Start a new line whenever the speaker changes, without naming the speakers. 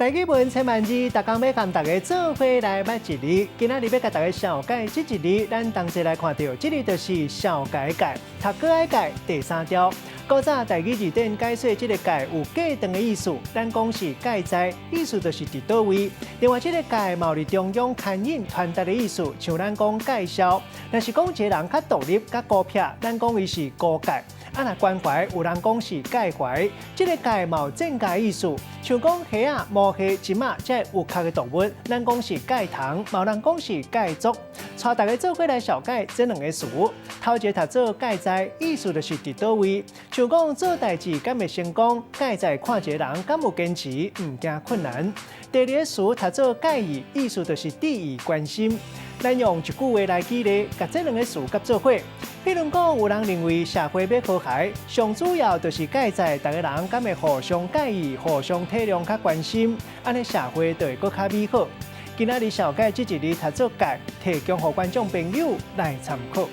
大家问千万字，大家要跟大家做伙来捌一字。今仔日要甲大家小解这一字，咱同齐来看到，这里就是小解解，读过爱解第3条。古早台语字典解说这个解有过长的意思，咱讲是解在，意思就是伫倒位。另外，这个解嘛有伫中央牵引传达的意思，像咱讲介绍。若是讲一个人较独立、较孤僻，咱讲伊是孤解。啊，若关怀，有人讲是介怀，这个介嘛有正界意思，像讲虾啊、毛蟹、金马这有壳的动物，咱讲是介糖，嘛有人讲是介族。带大家做伙来小解这两个词。头一个读做介在，意思就是伫倒位，像讲做代志敢会成功，介在看一个人敢有坚持，唔惊困难。第二个词读做介意，意思就是注意关心。咱用一句话来举例，甲这两个词合做伙。比如讲，有人认为社会要和谐，上主要就是介在大家人敢会互相介意、互相体谅、较关心，安尼社会就会搁较美好。今仔日小解这一字读做解，提供予观众朋友来参考。